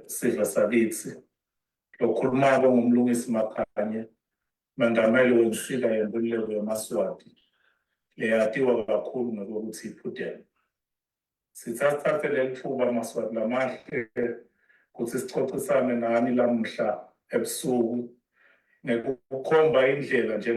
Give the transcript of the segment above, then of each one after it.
siva sakithi lokhulumako ngumlungisi Makhanye Mengameli wensika yenkululeko yamaswati leyatiwa kakhulu ngokuthi PUDEMO. Sithathe leli thuba maswati lamahle ukuthi sicocisane nani lamhla ebusuku nekukhomba indlela nje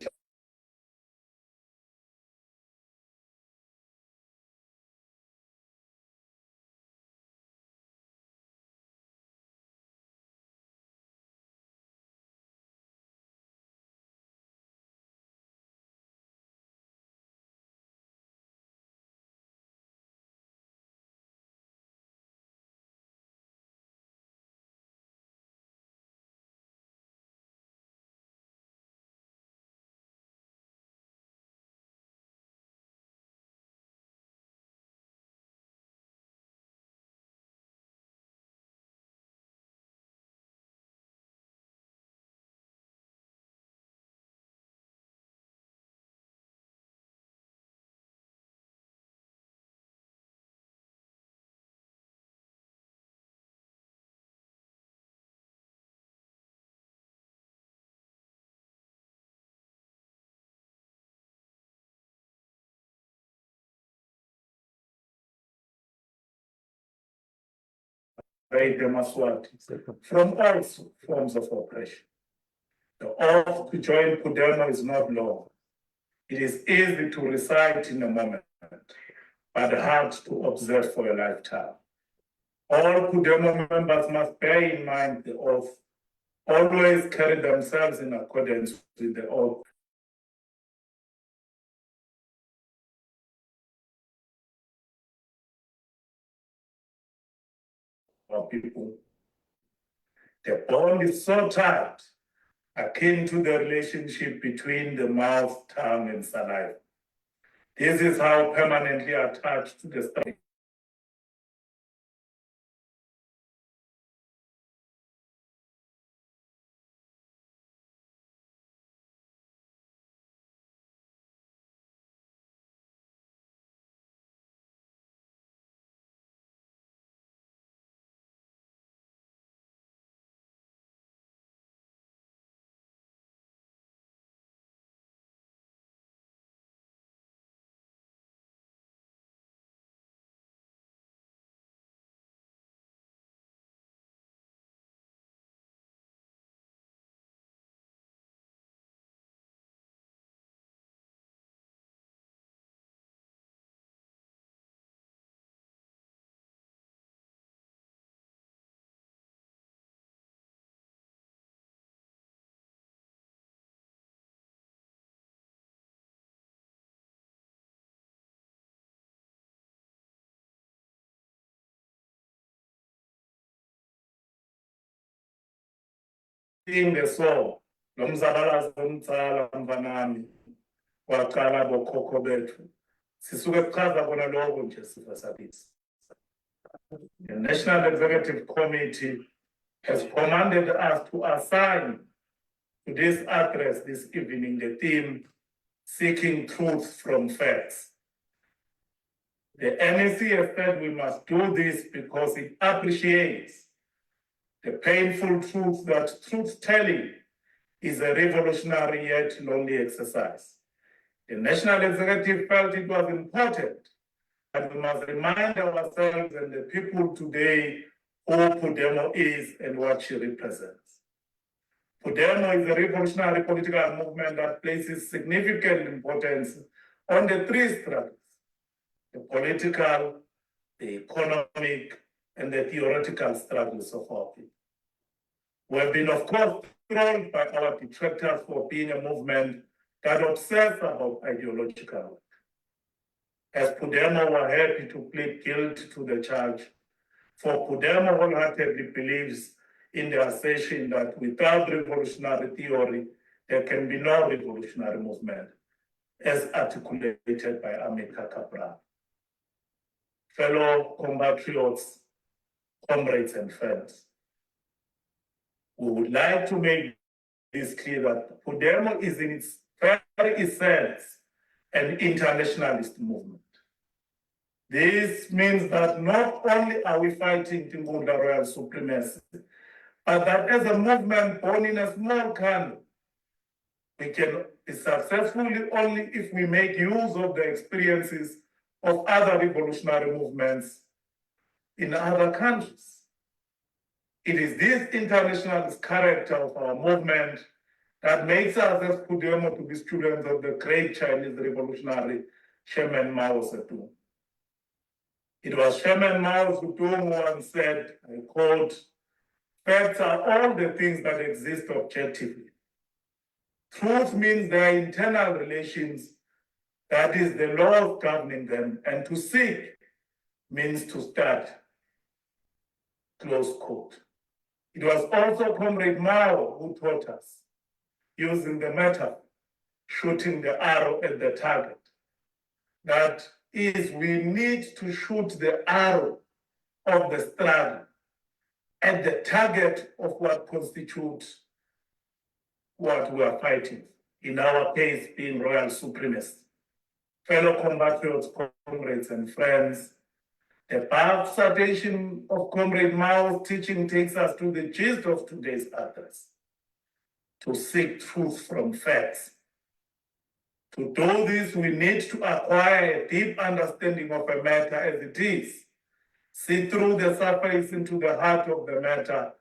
from all forms of oppression. The oath to join PUDEMO is not long. It is easy to recite in a moment, but hard to observe for a lifetime. All PUDEMO members must bear in mind the oath, always carry themselves in accordance with the oath. Our people. The bond is so tight, akin to the relationship between the mouth, tongue, and saliva. This is how permanently attached to the stomach. In the soul, nomzabalazo umtsala mvanami waqala bokhokho bethu sisuke kuchaza kona lokho nje sifa sakithi. The National Executive Committee has commanded us to assign to this address this evening the theme seeking truth from facts. The NEC has said we must do this because it appreciates the painful truth that truth-telling is a revolutionary yet lonely exercise. The National Executive felt it was important that we must remind ourselves and the people today who PUDEMO is and what she represents. PUDEMO is a revolutionary political movement that places significant importance on the three struggles: the political, the economic, and the theoretical struggles of our people. We have been, of course, trolled by our detractors for being a movement that obsesses about ideological work. As PUDEMO were happy to plead guilty to the charge, for PUDEMO wholeheartedly believes in the assertion that without revolutionary theory, there can be no revolutionary movement, as articulated by Amilcar Cabral. Fellow compatriots, comrades and friends, we would like to make this clear that PUDEMO is in its very essence an internationalist movement. This means that not only are we fighting Timbunda royal supremacy, but that as a movement born in a small country, we can be successful only if we make use of the experiences of other revolutionary movements in other countries. It is this internationalist character of our movement that makes us as PUDEMO to be students of the great Chinese revolutionary Chairman Mao Zedong. It was Chairman Mao Zedong who once said, I quote, "Facts are all the things that exist objectively. Truth means their internal relations, that is the laws governing them, and to seek means to start," close quote. It was also Comrade Mao who taught us, using the metaphor, shooting the arrow at the target. That is, we need to shoot the arrow of the struggle at the target of what constitutes what we are fighting, in our case being royal supremacy. Fellow compatriots, comrades and friends, the above citation of Comrade Mao's teaching takes us to the gist of today's address: to seek truth from facts. To do this, we need to acquire a deep understanding of a matter as it is, see through the surface into the heart of the matter,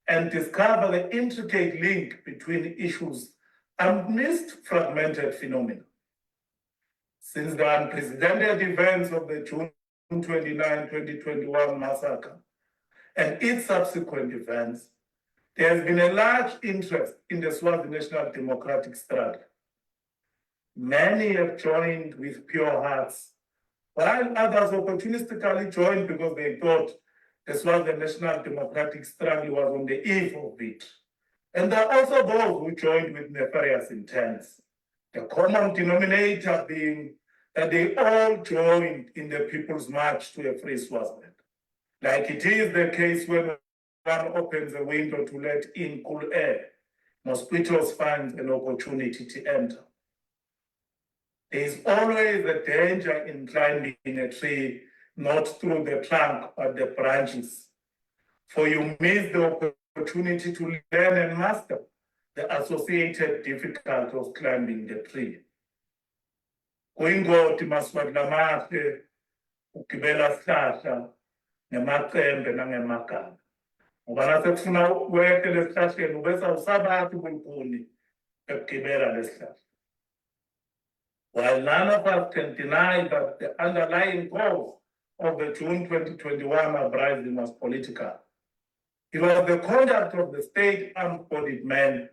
and discover the intricate link between issues amidst fragmented phenomena. Since the unprecedented events of the June 29, 2021 massacre and its subsequent events, there has been a large interest in the Swazi National Democratic struggle. Many have joined with pure hearts, while others opportunistically joined because they thought the Swazi National Democratic struggle was on the eve of it. And there are also those who joined with nefarious intents, the common denominator being that they all joined in the People's March to a free Swaziland. Like it is the case when one opens a window to let in cool air, mosquitoes find an opportunity to enter. There is always a danger in climbing a tree, not through the trunk, but the branches. For you miss the opportunity to learn and master the associated difficulty of climbing the tree. Kuyingoti maswahla mahle, ukugibela sihlahla, ngemacembe nangemagama. Ngoba nasekufuna wehle lesihlahleni ubese awusabathi ubulukuni ekugibela lesihlahla. While none of us can deny that the underlying cause of the June 2021 uprising was political, it was the conduct of the state armed-bodied men,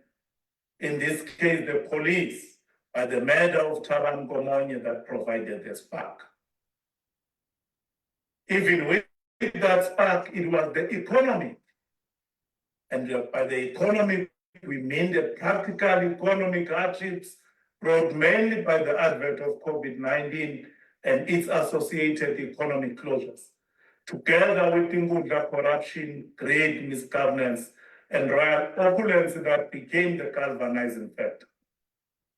in this case the police, by the murder of Taban Gomonye, that provided the spark. Even with that spark, it was the economy. And by the economy, we mean the practical economic hardships brought mainly by the advent of COVID-19 and its associated economic closures, together with Ingundla corruption, greed, misgovernance, and royal opulence that became the galvanizing factor.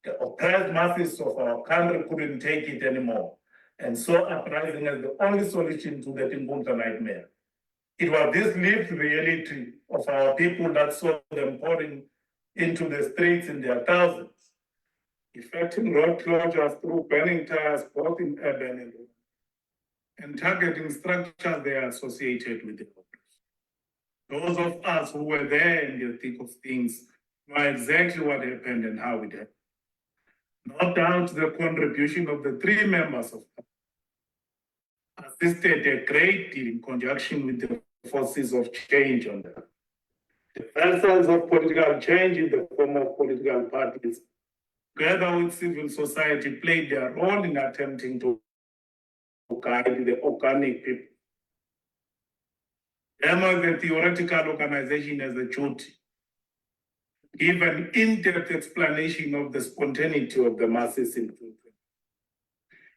The oppressed masses of our country couldn't take it anymore, and saw uprising as the only solution to the Ingundla nightmare. It was this lived reality of our people that saw them pouring into the streets in their thousands, effecting road closures through burning tires, both in urban and rural, and targeting structures they are associated with the oppressed. Those of us who were there in the thick of things know exactly what happened and how it happened. No doubt the contribution of the three members of assisted a great deal in conjunction with the forces of change on the vessels of political change in the form of political parties, together with civil society, played their role in attempting to guide the organic people. PUDEMO, the theoretical organization, has a duty to give an in-depth explanation of the spontaneity of the masses in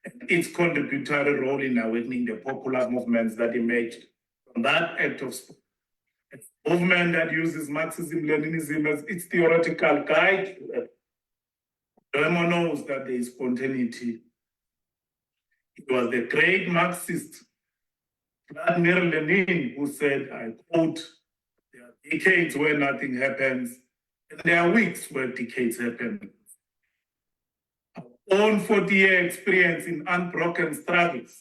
and its contributory role in awakening the popular movements that emerged from that act of a movement that uses Marxism-Leninism as its theoretical guide to it. PUDEMO knows that there is spontaneity It was the great Marxist Vladimir Lenin who said, I quote, there are decades where nothing happens, and there are weeks where decades happen. Our own 40-year experience in unbroken struggles,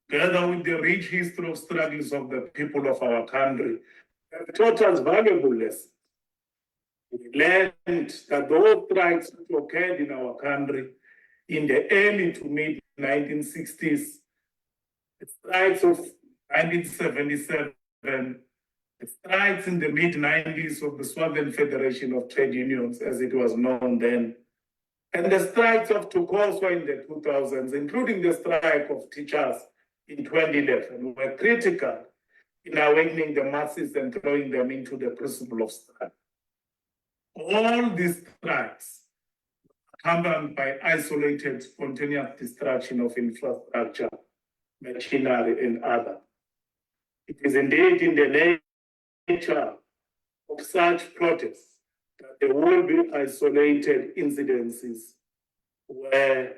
together with the rich history of struggles of the people of our country, have taught us valuable lessons. We learned that those strikes which occurred in our country in the early to mid 1960s, the strikes of 1977, the strikes in the mid 90s of the Southern Federation of Trade Unions, as it was known then, and the strikes of Tukoswa in the 2000s, including the strike of teachers in 2011, were critical in awakening the masses and throwing them into the crucible of strike. All these strikes, accompanied by isolated, spontaneous destruction of infrastructure, machinery, and other. It is indeed in the nature of such protests that there will be isolated incidences where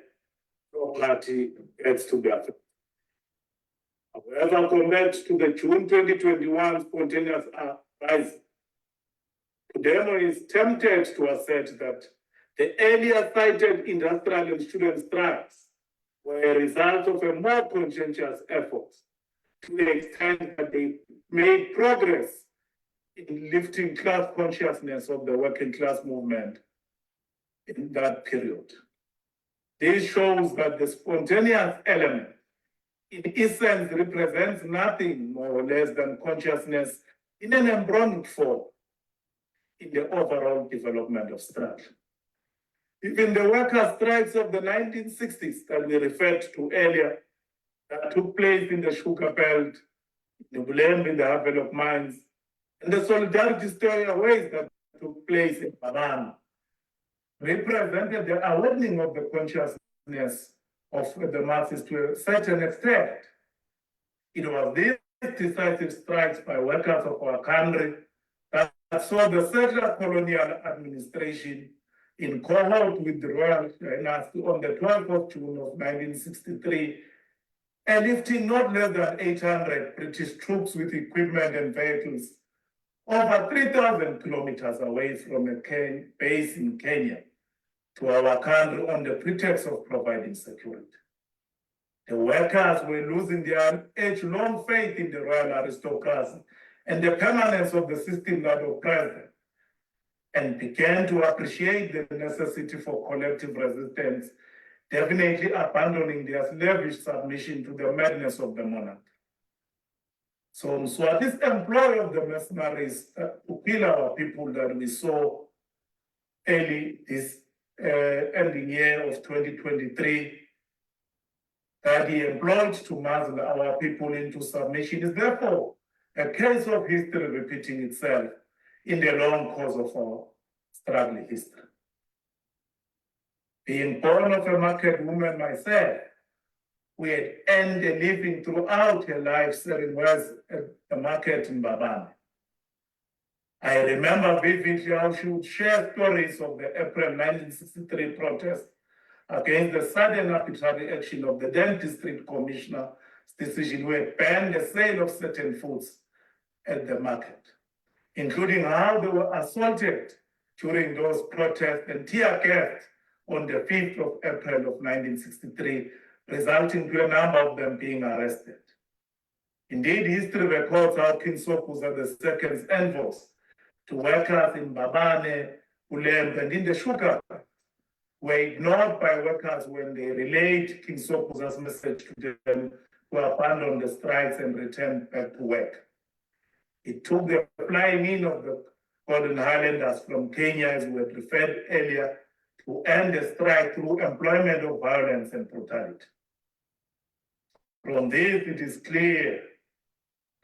property gets to be affected. However, compared to the June 2021 spontaneous uprising, PUDEMO is tempted to assert that the earlier cited industrial and student strikes were a result of a more conscientious effort to the extent that they made progress in lifting class consciousness of the working class movement in that period. This shows that the spontaneous element in essence represents nothing more or less than consciousness in an embryonic form in the overall development of struggle. Even the worker strikes of the 1960s that we referred to earlier, that took place in the sugar belt, in the Bulembe, in the Havelock mines, and the solidarity story ways that took place in Babana, represented the awakening of the consciousness of the masses to a certain extent. It was these decisive strikes by workers of our country that saw the settler colonial administration in cohort with the Royal Dynasty on the 12th of June of 1963, and lifting not less than 800 British troops with equipment and vehicles over 3,000 kilometers away from a base in Kenya to our country on the pretext of providing security. The workers were losing their age-long faith in the royal aristocracy and the permanence of the system that oppressed them, and began to appreciate the necessity for collective resistance, definitely abandoning their slavish submission to the madness of the monarch. So this employ of the mercenaries to kill our people that we saw early this ending year of 2023, that he employed to muzzle our people into submission is therefore a case of history repeating itself in the long course of our struggling history. Being born of a market woman myself, we had earned a living throughout her life selling wares at the market in Babane. I remember vividly how she would share stories of the April 1963 protest against the sudden arbitrary action of the then district commissioner's decision who had banned the sale of certain foods at the market, including how they were assaulted during those protests and tear gassed on the 5th of April of 1963, resulting to a number of them being arrested. Indeed, history records how King Sokuza II's envoys to workers in Babane, Bulembe, and in the sugar were ignored by workers when they relayed King Sokuza's message to them to abandon the strikes and return back to work. It took the flying in of the Golden Highlanders from Kenya, as we had referred earlier, to end the strike through employment of violence and brutality. From this, it is clear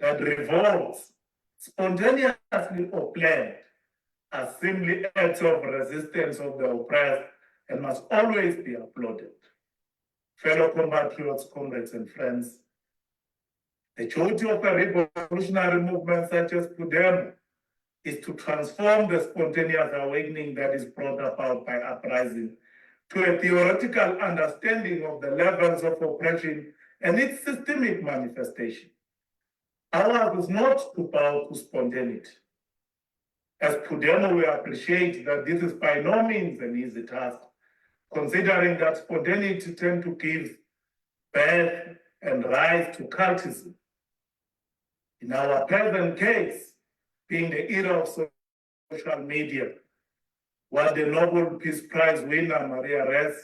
that revolts, spontaneously or planned, are simply acts of resistance of the oppressed and must always be applauded. Fellow compatriots, comrades, and friends, the duty of a revolutionary movement such as PUDEMO is to transform the spontaneous awakening that is brought about by uprising to a theoretical understanding of the levels of oppression and its systemic manifestation. Ours is not to bow to spontaneity. As PUDEMO, we appreciate that this is by no means an easy task, considering that spontaneity tends to give birth and rise to cultism. In our present case, being the era of social media, what the Nobel Peace Prize winner Maria Ress,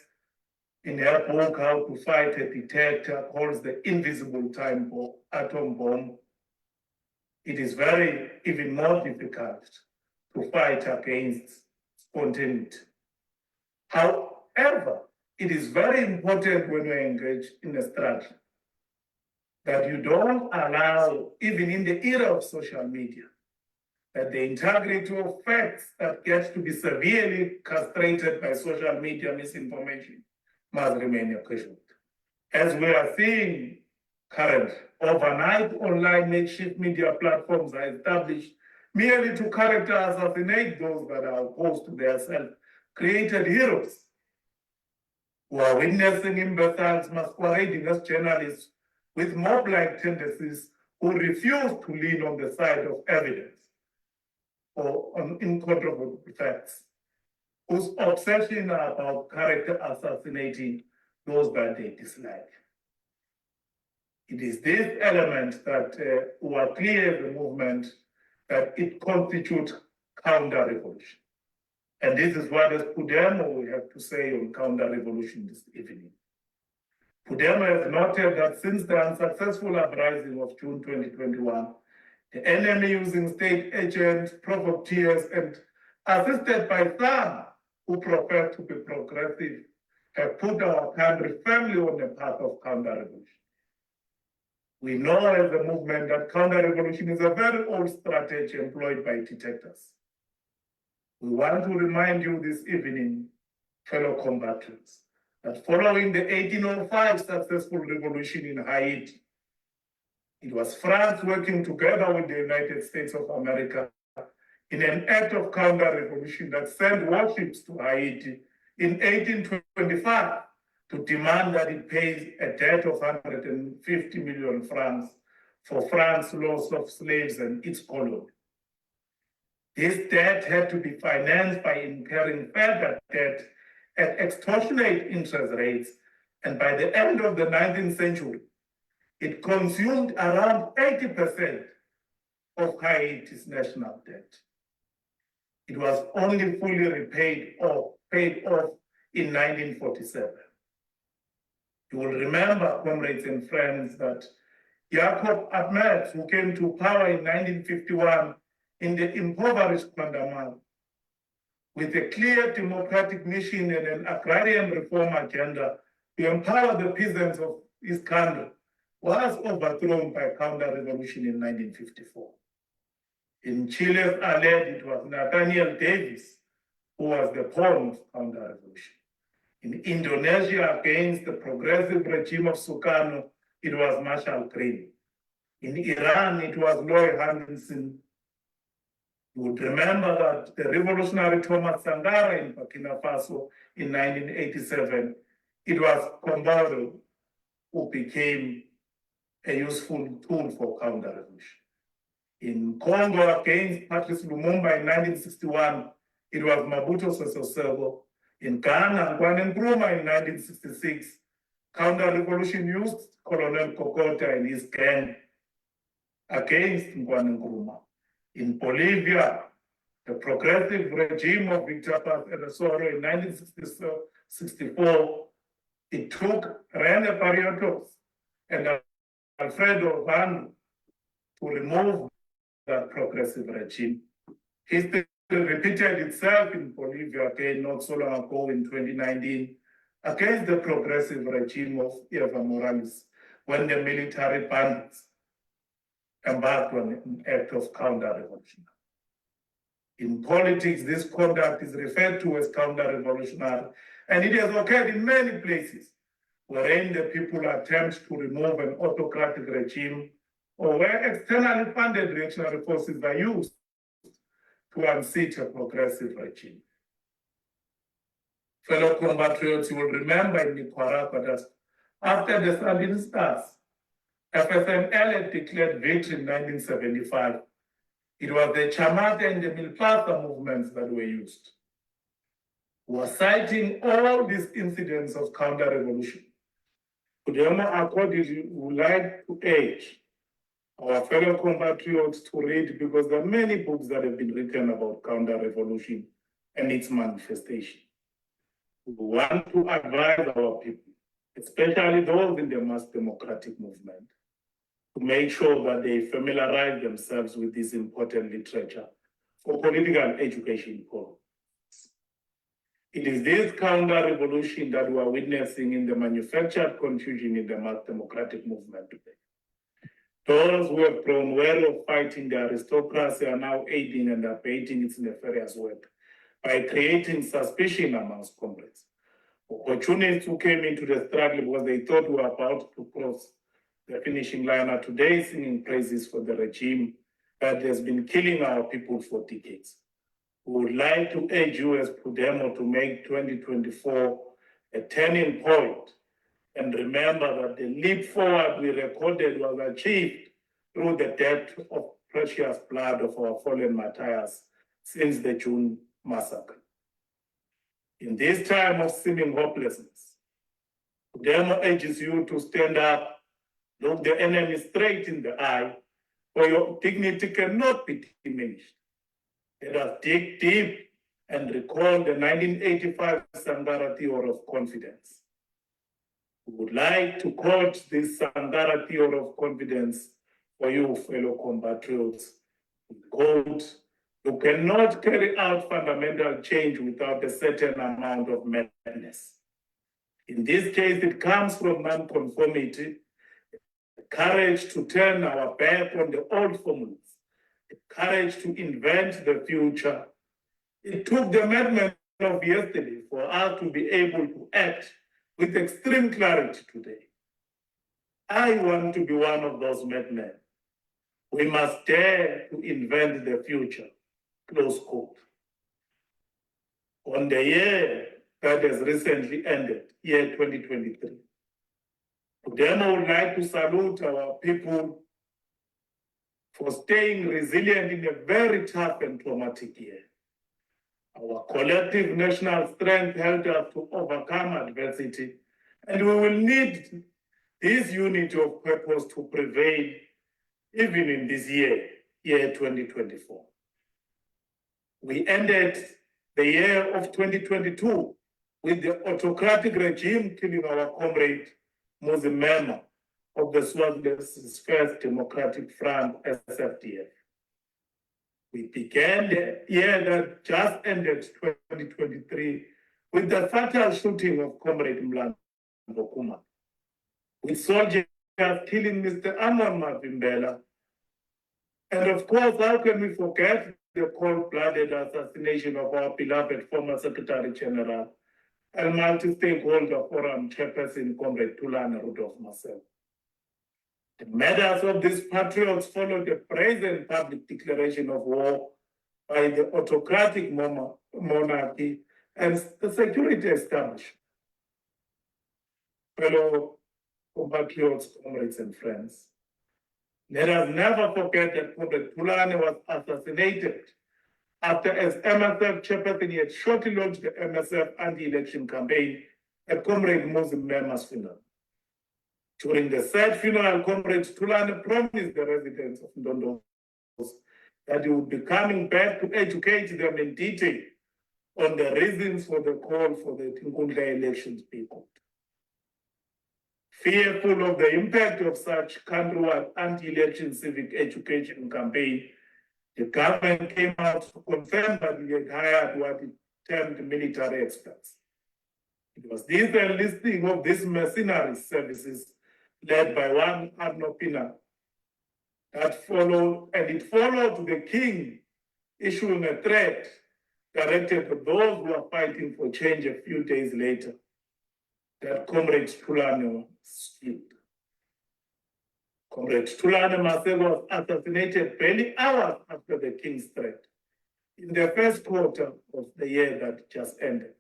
in her book How to Fight a Dictator, calls the invisible time atom bomb, it is even more difficult to fight against spontaneity. However, it is very important when you engage in a struggle that you don't allow, even in the era of social media, that the integrity of facts that get to be severely castrated by social media misinformation must remain a casualty. As we are seeing currently, overnight online makeshift media platforms are established merely to character assassinate those that are opposed to their self-created heroes, who are witnessing imbeciles masquerading as journalists with mob-like tendencies, who refuse to lean on the side of evidence or on incontrovertible facts, whose obsession are about character assassinating those that they dislike. It is this element that were clear in the movement that it constitutes counter-revolution. And this is what as PUDEMO we have to say on counter-revolution this evening. PUDEMO has noted that since the unsuccessful uprising of June 2021, the enemy using state agents, provocateurs, and assisted by some who profess to be progressive, have put our country firmly on the path of counter-revolution. We know as a movement that counter-revolution is a very old strategy employed by dictators. We want to remind you this evening, fellow combatants, that following the 1805 successful revolution in Haiti, it was France working together with the United States of America in an act of counter-revolution that sent warships to Haiti in 1825 to demand that it pays a debt of 150 million francs for France's loss of slaves and its colony. This debt had to be financed by incurring further debt at extortionate interest rates, and by the end of the 19th century, it consumed around 80% of Haiti's national debt. It was only fully repaid or paid off in 1947. You will remember, comrades and friends, that Jacob Ahmed, who came to power in 1951 in the impoverished Pandamal, with a clear democratic mission and an agrarian reform agenda to empower the peasants of his country, was overthrown by counter-revolution in 1954. In Chile's Aled, it was Nathaniel Davis who was the pawn of counter-revolution. In Indonesia, against the progressive regime of Sukarno, it was Marshal Green. In Iran, it was Loy Handelson. You would remember that the revolutionary Thomas Sankara in Burkina Faso in 1987, it was Compaoré who became a useful tool for counter-revolution. In Congo, against Patrice Lumumba in 1961, it was Mobutu Sese Seko. In Ghana, Kwame Nkrumah in 1966, counter-revolution used Colonel Kokota and his gang against Kwame Nkrumah. In Bolivia, the progressive regime of Victor Paz Eresoro in 1964, it took René Barrientos and Alfredo Vano to remove that progressive regime. History repeated itself in Bolivia again not so long ago in 2019 against the progressive regime of Evo Morales when the military bandits embarked on an act of counter-revolution. In politics, this conduct is referred to as counter-revolutionary, and it has occurred in many places wherein the people attempt to remove an autocratic regime or where externally funded reactionary forces are used to unseat a progressive regime. Fellow compatriots, you will remember in the Kwarapa that after the Sandinistas, FSML had declared victory in 1975. It was the Chamata and the Milpasa movements that were used. We were citing all these incidents of counter-revolution. PUDEMO accordingly would like to urge our fellow compatriots to read, because there are many books that have been written about counter-revolution and its manifestation. We want to advise our people, especially those in the mass democratic movement, to make sure that they familiarize themselves with this important literature for political education purposes. It is this counter-revolution that we are witnessing in the manufactured confusion in the mass democratic movement today. Those who have grown weary of fighting the aristocracy are now aiding and abating its nefarious work by creating suspicion amongst comrades. Opportunists who came into the struggle because they thought we were about to cross the finishing line are today singing praises for the regime that has been killing our people for decades. We would like to urge you as PUDEMO to make 2024 a turning point, and remember that the leap forward we recorded was achieved through the death of precious blood of our fallen martyrs since the June massacre. In this time of seeming hopelessness, PUDEMO urges you to stand up, look the enemy straight in the eye, for your dignity cannot be diminished. Let us dig deep and recall the 1985 Sangara theory of confidence. We would like to quote this Sangara theory of confidence for you, fellow compatriots. Quote, you cannot carry out fundamental change without a certain amount of madness. In this case, it comes from nonconformity, the courage to turn our back on the old formulas, the courage to invent the future. It took the madmen of yesterday for us to be able to act with extreme clarity today. I want to be one of those madmen. We must dare to invent the future. Close quote. On the year that has recently ended, year 2023, PUDEMO would like to salute our people for staying resilient in a very tough and traumatic year. Our collective national strength helped us to overcome adversity, and we will need this unity of purpose to prevail even in this year, year 2024. We ended the year of 2022 with the autocratic regime killing our comrade Muzimema of the Swaziland's First Democratic Front, SFDF. We began the year that just ended, 2023, with the fatal shooting of Comrade Mlando Kuma, with soldiers killing Mr. Amon Mavimbela. And of course, how can we forget the cold-blooded assassination of our beloved former Secretary General and multi-stakeholder forum chairperson, Comrade Thulane Rudolph Marcel. The murders of these patriots followed the brazen public declaration of war by the autocratic monarchy and the security establishment. Fellow compatriots, comrades, and friends, let us never forget that Comrade Thulane was assassinated after, as MSF chairperson, he had shortly launched the MSF anti-election campaign at Comrade Muzimema's funeral. During the sad funeral, Comrade Thulane promised the residents of Ndondos that he would be coming back to educate them in detail on the reasons for the call for the Tinkundla elections to be called. Fearful of the impact of such countrywide anti-election civic education campaign, the government came out to confirm that it had hired what it termed military experts. It was this enlisting of these mercenary services led by one Arno Pina that followed, and it followed the king issuing a threat directed at those who are fighting for change a few days later, that Comrade Thulane was killed. Comrade Thulane Marcel was assassinated barely hours after the king's threat in the first quarter of the year that just ended.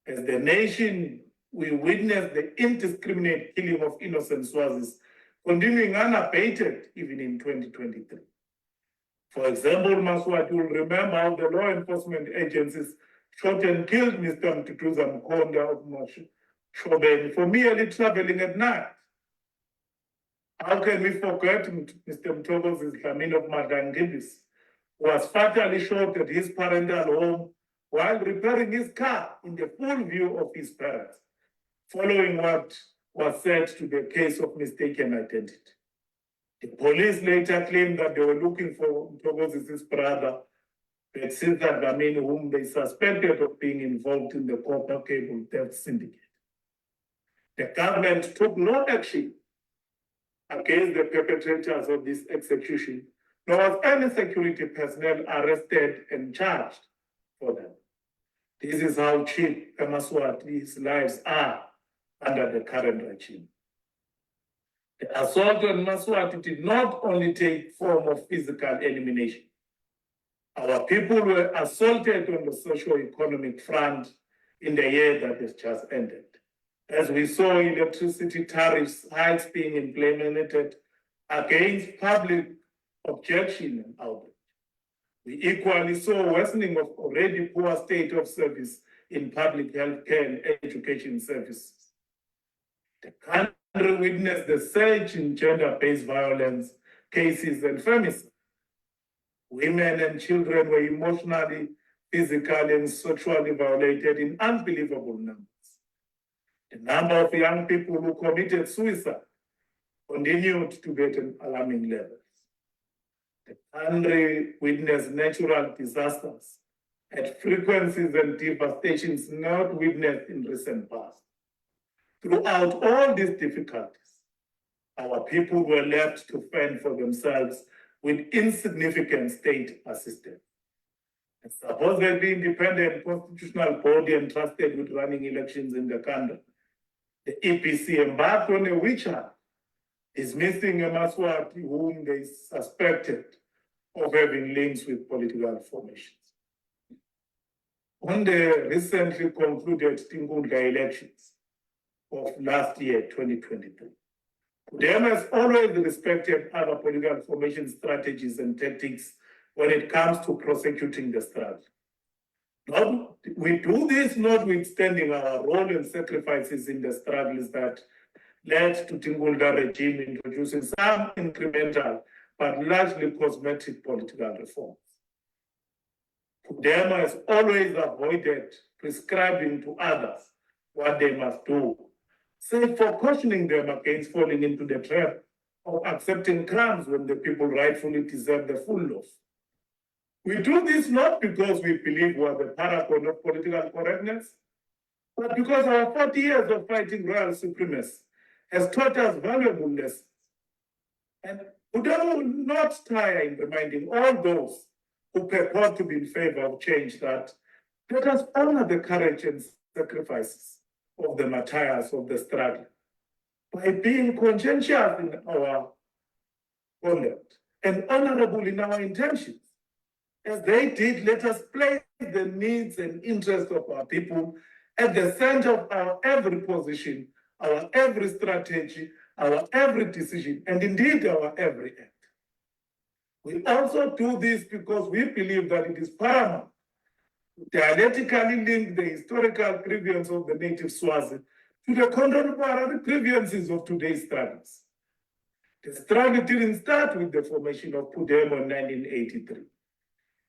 As the nation, we witnessed the indiscriminate killing of innocent Swazis continuing unabated even in 2023. For example, Maswat, you will remember how the law enforcement agencies shot and killed Mr. Mtutuza Mkonda of Shobeni for merely traveling at night. How can we forget Mr. Mthokozisi Dlamini of Madangibis, who was fatally shot at his parental home while repairing his car in the full view of his parents, following what was said to be a case of mistaken identity. The police later claimed that they were looking for Mthokozisi's brother, Betsita Dlamini, whom they suspected of being involved in the copper cable theft syndicate. The government took no action against the perpetrators of this execution, nor was any security personnel arrested and charged for them. This is how cheap Maswati's lives are under the current regime. The assault on Maswati did not only take form of physical elimination. Our people were assaulted on the socio-economic front in the year that has just ended. As we saw electricity tariffs hikes being implemented against public objection and outrage. We equally saw worsening of already poor state of service in public healthcare and education services. The country witnessed the surge in gender-based violence cases and femicide. Women and children were emotionally, physically, and sexually violated in unbelievable numbers. The number of young people who committed suicide continued to be at alarming levels. The country witnessed natural disasters at frequencies and devastations not witnessed in recent past. Throughout all these difficulties, our people were left to fend for themselves with insignificant state assistance. A supposedly independent constitutional body entrusted with running elections in the country, the EPC, embarked on a witch hunt, dismissing a Maswati whom they suspected of having links with political formations. On the recently concluded Tinkundla elections of last year, 2023, PUDEMO has always respected other political formation strategies and tactics when it comes to prosecuting the struggle. We do this notwithstanding our role and sacrifices in the struggles that led to Tinkundla regime introducing some incremental but largely cosmetic political reforms. PUDEMO has always avoided prescribing to others what they must do, save for cautioning them against falling into the trap of accepting crumbs when the people rightfully deserve the full loaf. We do this not because we believe we are the paragon of political correctness, but because our 40 years of fighting royal supremacy has taught us valuable lessons. And PUDEMO will not tire in reminding all those who purport to be in favor of change that let us honor the courage and sacrifices of the martyrs of the struggle by being conscientious in our conduct and honorable in our intentions. As they did, let us place the needs and interests of our people at the center of our every position, our every strategy, our every decision, and indeed our every act. We also do this because we believe that it is paramount to dialectically link the historical grievance of the native Swazi to the contemporary grievances of today's struggles. The struggle didn't start with the formation of PUDEMO in 1983.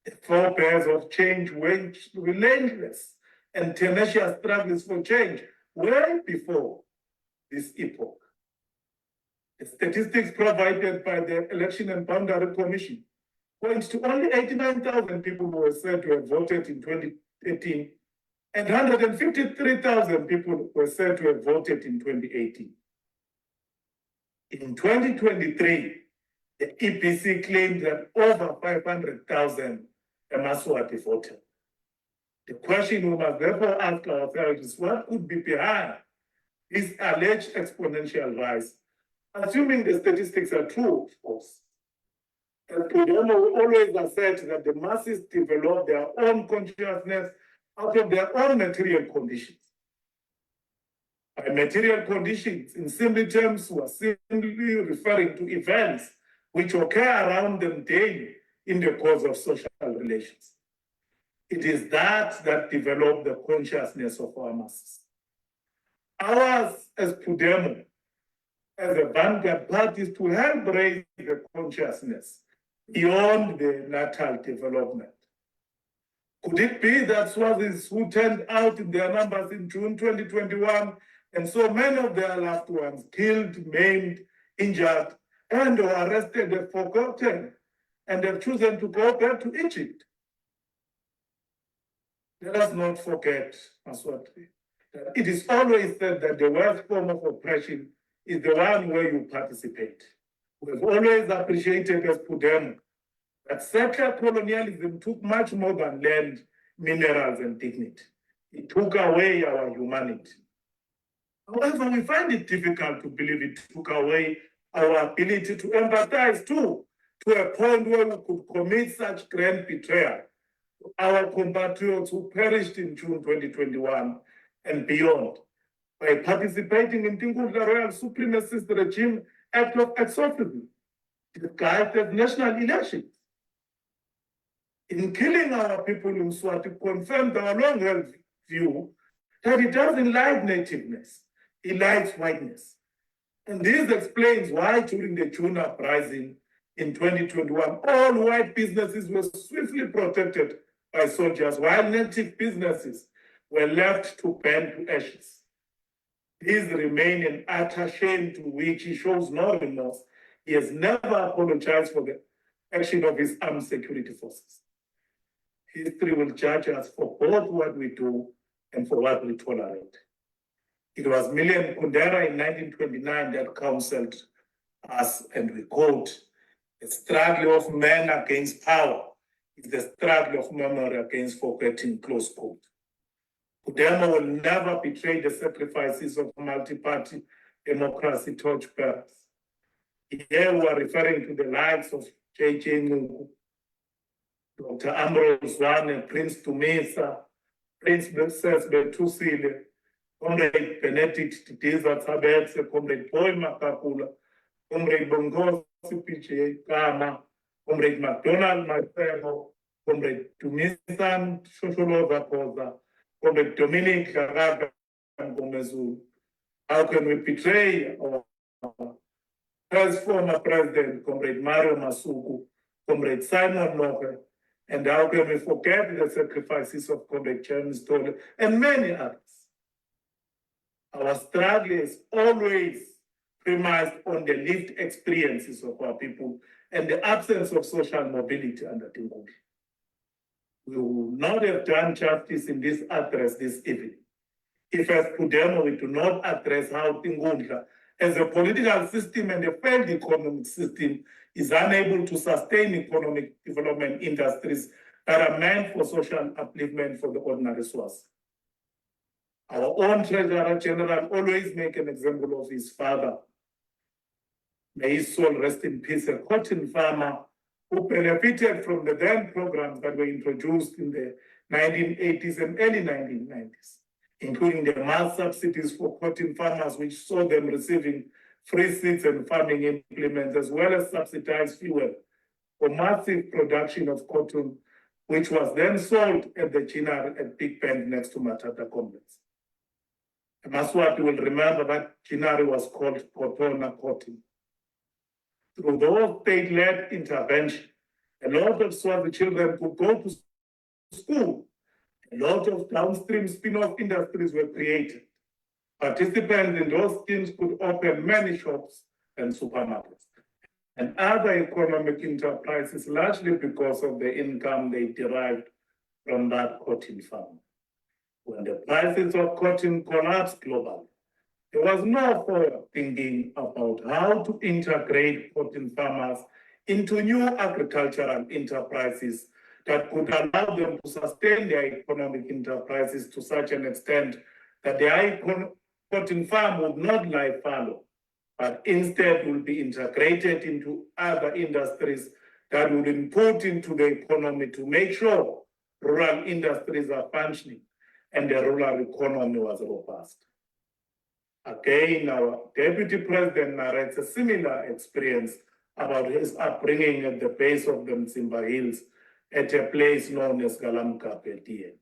The forebears of change waged relentless and tenacious struggles for change way before this epoch. The statistics provided by the Election and Boundary Commission point to only 89,000 people who were said to have voted in 2013, and 153,000 people were said to have voted in 2018. In 2023, the EPC claimed that over 500,000 Maswati voted. The question we must therefore ask ourselves is what could be behind this alleged exponential rise, assuming the statistics are true, of course. And PUDEMO always assert that the masses develop their own consciousness out of their own material conditions. By material conditions, in simple terms, we are simply referring to events which occur around them daily in the course of social relations. It is that develops the consciousness of our masses. Ours as PUDEMO, as a vanguard party, is to help raise the consciousness beyond the natal development. Could it be that Swazis who turned out in their numbers in June 2021 and so many of their loved ones killed, maimed, injured, and or arrested have forgotten and have chosen to go back to Egypt? Let us not forget, Maswati, that it is always said that the worst form of oppression is the one where you participate. We have always appreciated as PUDEMO that settler colonialism took much more than land, minerals, and dignity. It took away our humanity. However, we find it difficult to believe it took away our ability to empathize too, to a point where we could commit such grand betrayal to our compatriots who perished in June 2021 and beyond by participating in Tinkundla Royal Supremacist Regime act of exorcism disguised as national elections. In killing our people in Swati, confirmed our long-held view that it doesn't like nativeness, it likes whiteness. And this explains why during the June uprising in 2021, all white businesses were swiftly protected by soldiers, while native businesses were left to burn to ashes. These remain an utter shame to which he shows no remorse. He has never apologized for the action of his armed security forces. History will judge us for both what we do and for what we tolerate. It was Millian Kundera in 1929 that counseled us, and we quote, "The struggle of men against power is the struggle of memory against forgetting," close quote. PUDEMO will never betray the sacrifices of multi-party democracy torchbearers. Here we are referring to the lives of J.J. Nuku, Dr. Ambrose Wane, Prince Tumisa, Prince Betusile, Comrade Benedict Didiza Tabetse, Comrade Boy Makapula, Comrade Bongosi P.J. Kama, Comrade McDonald Masego, Comrade Tumisan Shosholova Koza, Comrade Dominic Garaga Ngomezulu. How can we betray our former president, Comrade Mario Masuku, Comrade Simon Noke, and how can we forget the sacrifices of Comrade James Tole and many others? Our struggle is always premised on the lived experiences of our people and the absence of social mobility under Tinkundla. We would not have done justice in this address this evening if as PUDEMO we do not address how Tinkundla as a political system and a failed economic system is unable to sustain economic development industries that are meant for social upliftment for the ordinary source. Our own Treasurer General always make an example of his father. May his soul rest in peace, a cotton farmer who benefited from the then programs that were introduced in the 1980s and early 1990s, including the mass subsidies for cotton farmers, which saw them receiving free seeds and farming implements, as well as subsidized fuel for massive production of cotton, which was then sold at the Chinari at Big Bend next to Matata Complex. Maswati will remember that Chinari was called Kotona Cotton. Through those state-led intervention, a lot of Swazi children could go to school. A lot of downstream spin-off industries were created. Participants in those schemes could open many shops and supermarkets and other economic enterprises, largely because of the income they derived from that cotton farm. When the prices of cotton collapsed globally, there was no further thinking about how to integrate cotton farmers into new agricultural enterprises that could allow them to sustain their economic enterprises to such an extent that their cotton farm would not lie fallow, but instead will be integrated into other industries that will input into the economy to make sure rural industries are functioning and the rural economy was robust. Again, our Deputy President narrates a similar experience about his upbringing at the base of the Mzimba Hills at a place known as Galamkapetiye.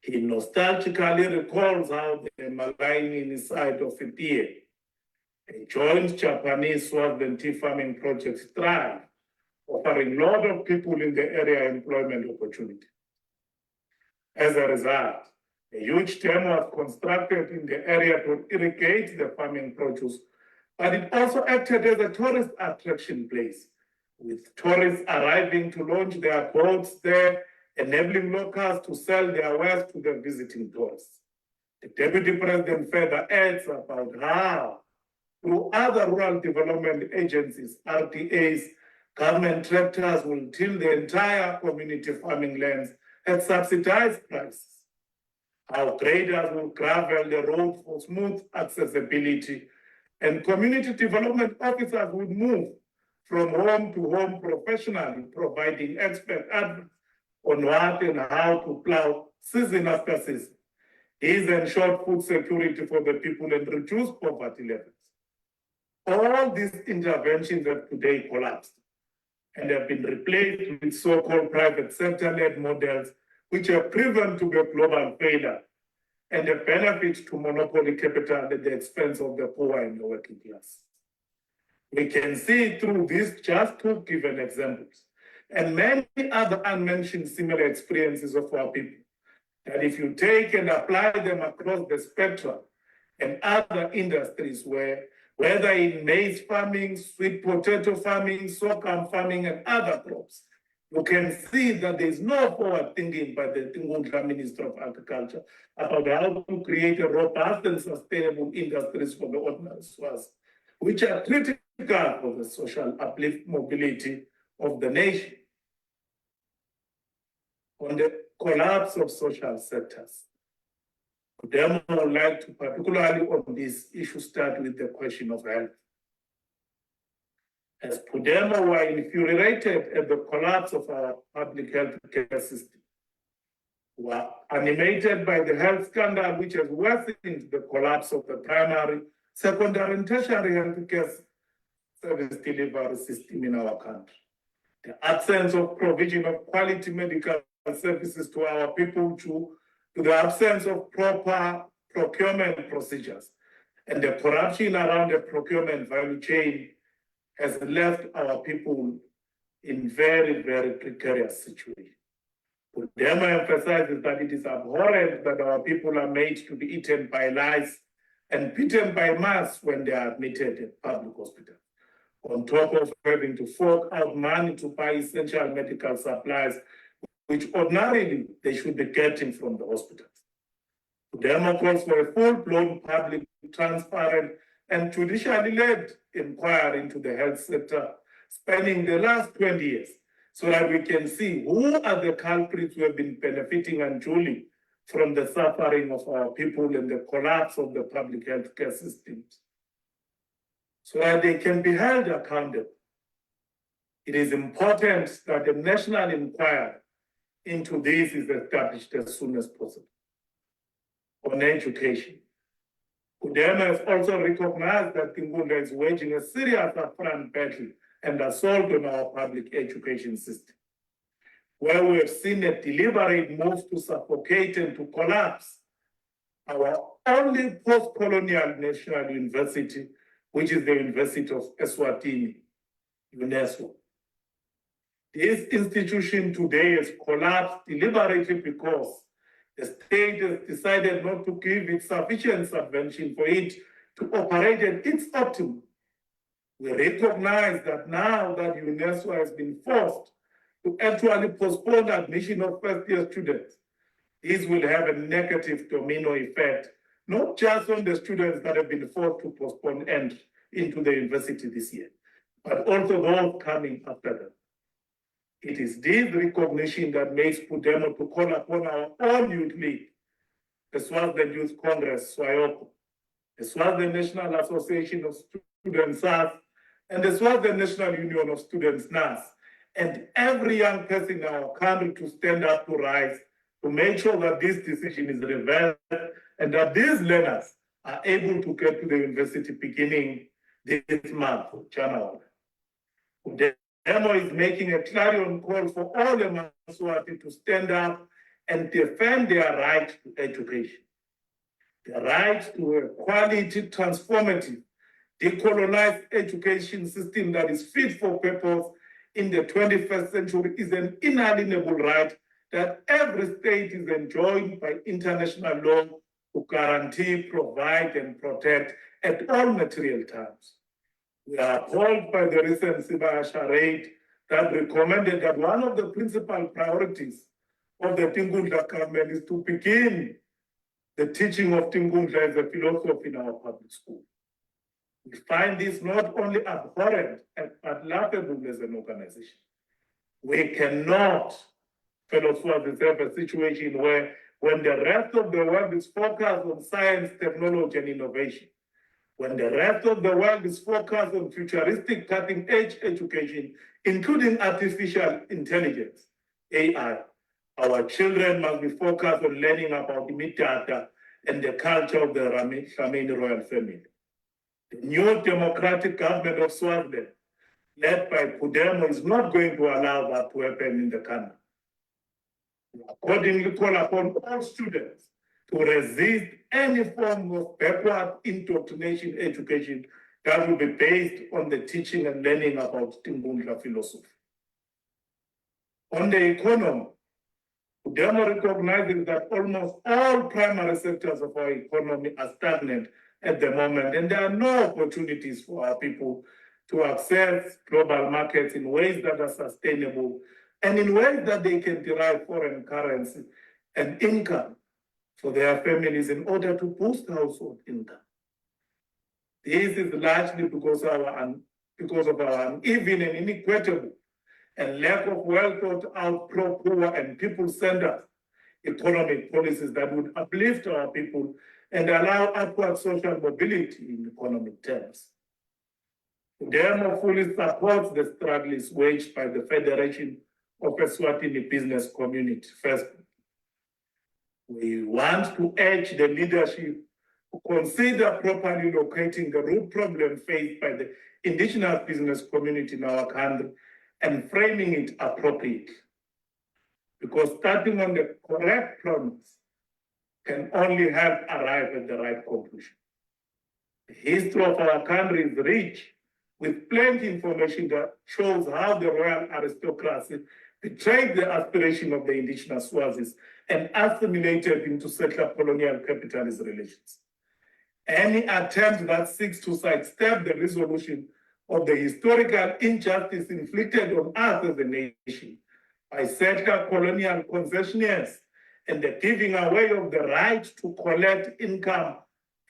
He nostalgically recalls how the Malaini side of Itiye, a joint Japanese swath tea farming project, thrived, offering a lot of people in the area employment opportunity. As a result, a huge dam was constructed in the area to irrigate the farming produce, but it also acted as a tourist attraction place, with tourists arriving to launch their boats there, enabling locals to sell their wares to the visiting tourists. The Deputy President further adds about how, through other rural development agencies, RDAs, government tractors will till the entire community farming lands at subsidized prices. How graders will gravel the road for smooth accessibility, and community development officers would move from home to home professionally, providing expert advice on what and how to plow season after season. These ensure food security for the people and reduce poverty levels. All these interventions have today collapsed and have been replaced with so-called private sector-led models, which have proven to be a global failure and a benefit to monopoly capital at the expense of the poor and the working class. We can see through these just two given examples and many other unmentioned similar experiences of our people, that if you take and apply them across the spectrum and other industries whether in maize farming, sweet potato farming, sorghum farming, and other crops, you can see that there is no forward thinking by the Ngundla Minister of Agriculture about how to create a robust and sustainable industries for the ordinary Swazi, which are critical for the social uplift mobility of the nation. On the collapse of social sectors, PUDEMO would like to, particularly on this issue, start with the question of health. As PUDEMO were infuriated at the collapse of our public health care system, were animated by the health scandal which has worsened the collapse of the primary, secondary, and tertiary health care service delivery system in our country. The absence of provision of quality medical services to our people to the absence of proper procurement procedures and the corruption around the procurement value chain has left our people in very, very precarious situation. PUDEMO emphasizes that it is abhorrent that our people are made to be eaten by lice and beaten by mice when they are admitted at public hospitals, on top of having to fork out money to buy essential medical supplies, which ordinarily they should be getting from the hospitals. PUDEMO calls for a full-blown public, transparent, and judicially led inquiry into the health sector spanning the last 20 years, so that we can see who are the culprits who have been benefiting unduly from the suffering of our people and the collapse of the public health care systems, so that they can be held accountable. It is important that a national inquiry into this is established as soon as possible. On education, PUDEMO has also recognized that Ngundla is waging a serious upfront battle and assault on our public education system, where we have seen a deliberate move to suffocate and to collapse our only post-colonial national university, which is the University of Eswatini, UNESCO. This institution today has collapsed deliberately because the state has decided not to give it sufficient subvention for it to operate at its optimum. We recognize that now that UNESCO has been forced to actually postpone admission of first-year students, this will have a negative domino effect, not just on the students that have been forced to postpone entry into the university this year, but also those coming after them. It is this recognition that makes PUDEMO to call upon our own youth league, the Swaziland Youth Congress, SWAYOCO, the Swaziland National Association of Students, SAS, and the Swaziland National Union of Students, NAS, and every young person in our country to stand up to rise, to make sure that this decision is reversed and that these learners are able to get to the university beginning this month, January. PUDEMO is making a clarion call for all the Maswati to stand up and defend their right to education, the right to a quality, transformative, decolonized education system that is fit for purpose in the 21st century is an inalienable right that every state is enjoined by international law to guarantee, provide, and protect at all material times. We are appalled by the recent Sibaya raid that recommended that one of the principal priorities of the Tingundla government is to begin the teaching of Tingundla as a philosophy in our public school. We find this not only abhorrent but laughable as an organization. We cannot, fellow Swazians, have a situation where when the rest of the world is focused on science, technology, and innovation, when the rest of the world is focused on futuristic cutting-edge education, including artificial intelligence, AI, our children must be focused on learning about Mitata and the culture of the Rameni royal family. The new democratic government of Swaziland, led by PUDEMO, is not going to allow that to happen in the country. We accordingly call upon all students to resist any form of backward indoctrination education that will be based on the teaching and learning about Tingundla philosophy. On the economy, PUDEMO recognizes that almost all primary sectors of our economy are stagnant at the moment, and there are no opportunities for our people to access global markets in ways that are sustainable and in ways that they can derive foreign currency and income for their families in order to boost household income. This is largely because of our uneven and inequitable and lack of well thought out pro-poor and people-centered economic policies that would uplift our people and allow upward social mobility in economic terms. PUDEMO fully supports the struggles waged by the Federation of Eswatini Business Community, FESCO. We want to urge the leadership to consider properly locating the root problem faced by the indigenous business community in our country and framing it appropriately. Because starting on the correct premise can only help arrive at the right conclusion. The history of our country is rich with plenty of information that shows how the royal aristocracy betrayed the aspiration of the indigenous Swazis and assimilated into settler colonial capitalist relations. Any attempt that seeks to sidestep the resolution of the historical injustice inflicted on us as a nation by settler colonial concessionaires and the giving away of the right to collect income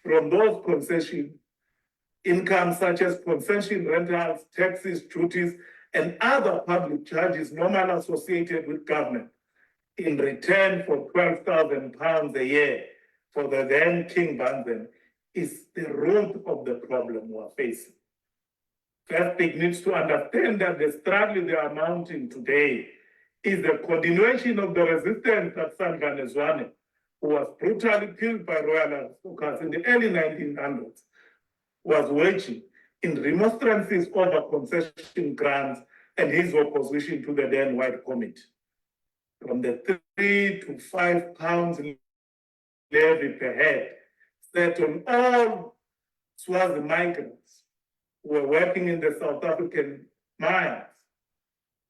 from those concessions, income such as concession rentals, taxes, duties, and other public charges normally associated with government in return for £12,000 a year for the then King Banzen is the root of the problem we are facing. First, it needs to understand that the struggle they are mounting today is the continuation of the resistance that Sandra Nezwane, who was brutally killed by royal aristocrats in the early 1900s, was waging in remonstrances over concession grants and his opposition to the then White Committee. From the £3 to £5 levy per head set on all Swazi migrants who were working in the South African mines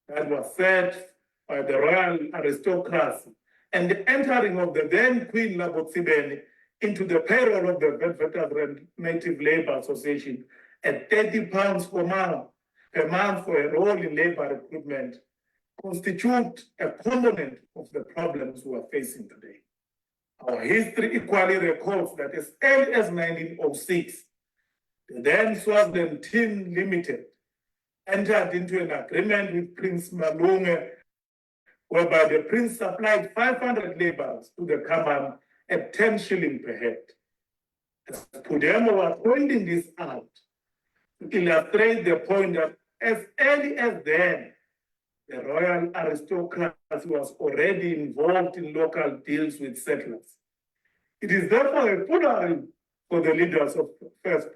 that was set by the royal aristocracy, and the entering of the then Queen Labotsibeni into the payroll of the Veteran Native Labour Association at £30 per month for a role in labour recruitment constitute a component of the problems we are facing today. Our history equally records that as early as 1906, the then Swaziland Tin Limited entered into an agreement with Prince Malunga, whereby the prince supplied 500 laborers to the Kaman at 10 shillings per head. As PUDEMO was pointing this out to illustrate the point that as early as then, the royal aristocracy was already involved in local deals with settlers. It is therefore a full for the leaders of First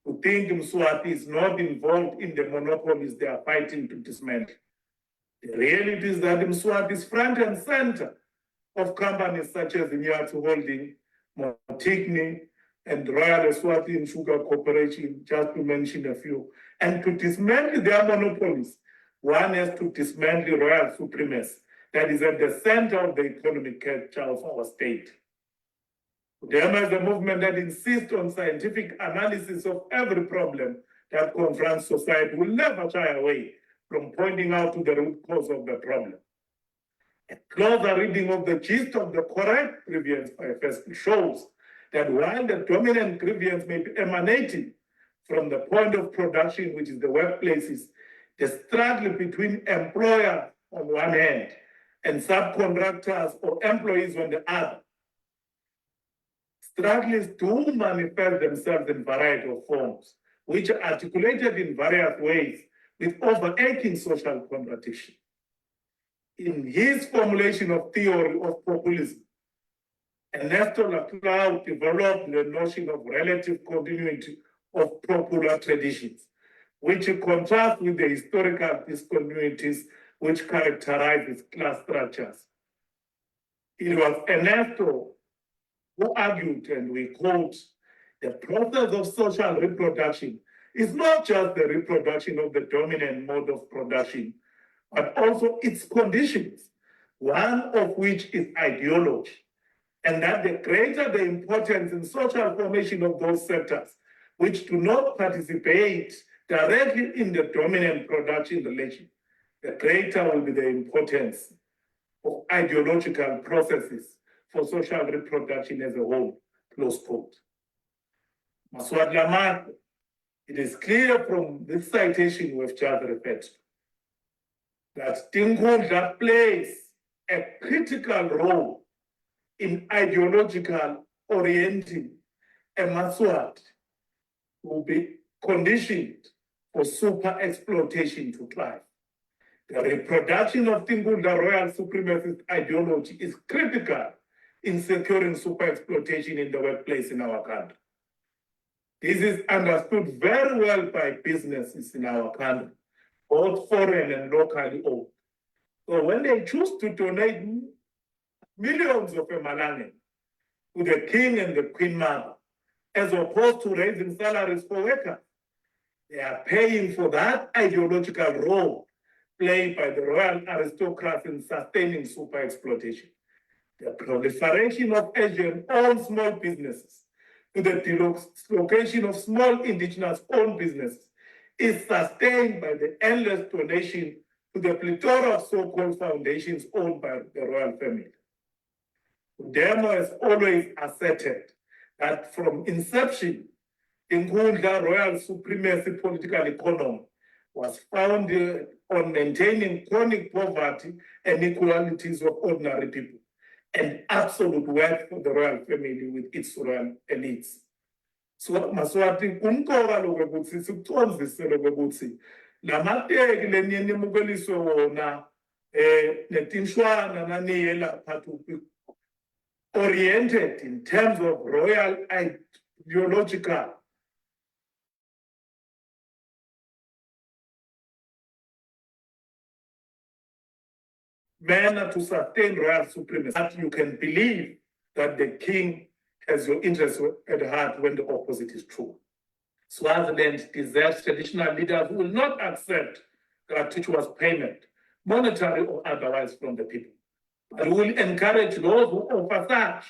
who think Mswati is not involved in the monopolies they are fighting to dismantle. The reality is that Mswati is front and center of companies such as Inyatu Holding, Motigni, and Royal Eswatini Sugar Corporation, just to mention a few. And to dismantle their monopolies, one has to dismantle royal supremacy that is at the center of the economic culture of our state. PUDEMO is a movement that insists on scientific analysis of every problem that confronts society, will never shy away from pointing out to the root cause of the problem. A closer reading of the gist of the correct grievance by First shows that while the dominant grievance may be emanating from the point of production, which is the workplaces, the struggle between employer on one hand and subcontractors or employees on the other, struggles do manifest themselves in a variety of forms, which are articulated in various ways with overarching social contradiction. In his formulation of theory of populism, Ernesto Laclau developed the notion of relative continuity of popular traditions, which contrasts with the historical discontinuities which characterize its class structures. It was Ernesto who argued, and we quote, the process of social reproduction is not just the reproduction of the dominant mode of production, but also its conditions, one of which is ideology, and that the greater the importance in social formation of those sectors which do not participate directly in the dominant production relation, the greater will be the importance of ideological processes for social reproduction as a whole, close quote. Maswat Lamar, it is clear from this citation we've just referred to that Tinkhundla plays a critical role in ideological orienting a Maswat who will be conditioned for super exploitation to thrive. The reproduction of Tinkhundla royal supremacist ideology is critical in securing super exploitation in the workplace in our country. This is understood very well by businesses in our country, both foreign and locally owned. So when they choose to donate millions of Emalangeni to the king and the queen mother, as opposed to raising salaries for workers, they are paying for that ideological role played by the royal aristocrats in sustaining super exploitation. The proliferation of Asian-owned small businesses to the dislocation of small indigenous-owned businesses is sustained by the endless donation to the plethora of so-called foundations owned by the royal family. PUDEMO has always asserted that from inception, Tinkhundla royal supremacy political economy was founded on maintaining chronic poverty and inequalities of ordinary people, and absolute wealth for the royal family with its royal elites. So Maswati kumqoka lokuthi sikucondzisele ukuthi lamateki leniyemukeliswe wona netinshwana naniye lapha to be oriented in terms of royal ideological manner to sustain royal supremacy, that you can believe that the king has your interests at heart when the opposite is true. Swaziland deserves traditional leaders who will not accept gratuitous payment, monetary or otherwise, from the people, but will encourage those who offer such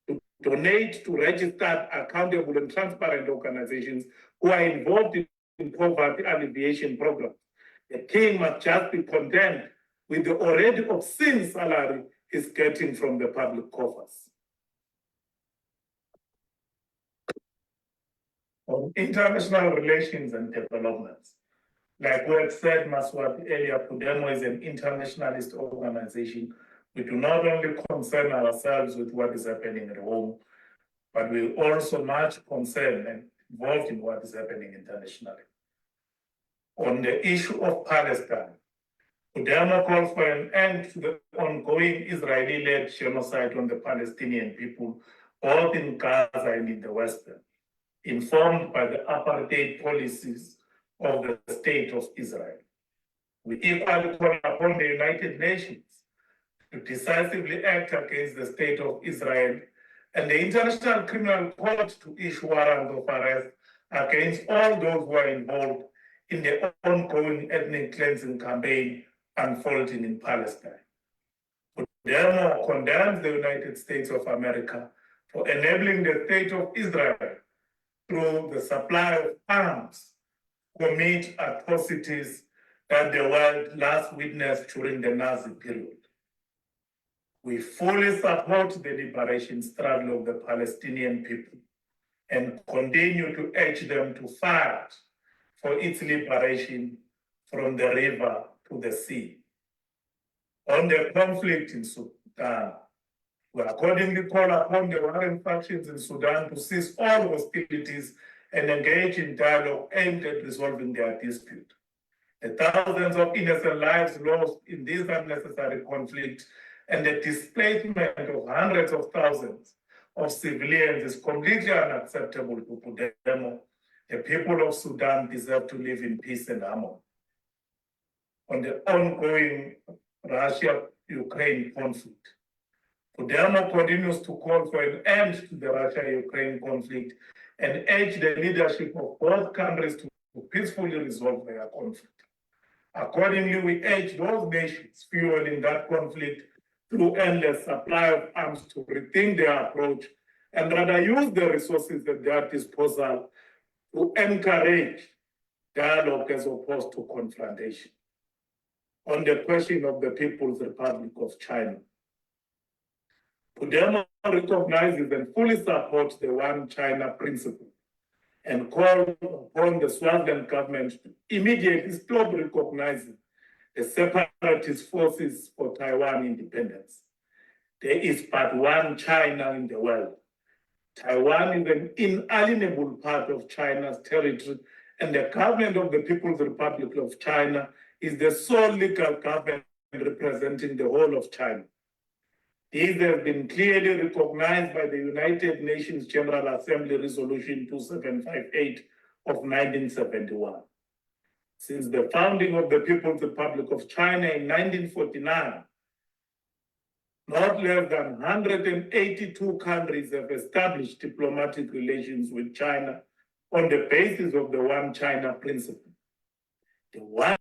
to donate to registered, accountable, and transparent organizations who are involved in poverty alleviation programs. The king must just be content with the already obscene salary he's getting from the public coffers. On international relations and developments, like we had said, Maswati earlier, PUDEMO is an internationalist organization. We do not only concern ourselves with what is happening at home, but we also much concerned and involved in what is happening internationally. On the issue of Palestine, PUDEMO calls for an end to the ongoing Israeli-led genocide on the Palestinian people, both in Gaza and in the West Bank, informed by the apartheid policies of the State of Israel. We equally call upon the United Nations to decisively act against the State of Israel and the International Criminal Court to issue warrants of arrest against all those who are involved in the ongoing ethnic cleansing campaign unfolding in Palestine. PUDEMO condemns the United States of America for enabling the State of Israel through the supply of arms to commit atrocities that the world last witnessed during the Nazi period. We fully support the liberation struggle of the Palestinian people and continue to urge them to fight for its liberation from the river to the sea. On the conflict in Sudan, we accordingly call upon the warring factions in Sudan to cease all hostilities and engage in dialogue aimed at resolving their dispute. The thousands of innocent lives lost in this unnecessary conflict and the displacement of hundreds of thousands of civilians is completely unacceptable to PUDEMO. The people of Sudan deserve to live in peace and harmony. On the ongoing Russia-Ukraine conflict, PUDEMO continues to call for an end to the Russia-Ukraine conflict and urge the leadership of both countries to peacefully resolve their conflict. Accordingly, we urge those nations fueling that conflict through endless supply of arms to rethink their approach and rather use the resources at their disposal to encourage dialogue as opposed to confrontation. On the question of the People's Republic of China, PUDEMO recognizes and fully supports the One China principle and calls upon the Swaziland government to immediately stop recognizing the separatist forces for Taiwan independence. There is but one China in the world. Taiwan is an inalienable part of China's territory, and the government of the People's Republic of China is the sole legal government representing the whole of China. These have been clearly recognized by the United Nations General Assembly Resolution 2758 of 1971. Since the founding of the People's Republic of China in 1949, not less than 182 countries have established diplomatic relations with China on the basis of the One China principle. The One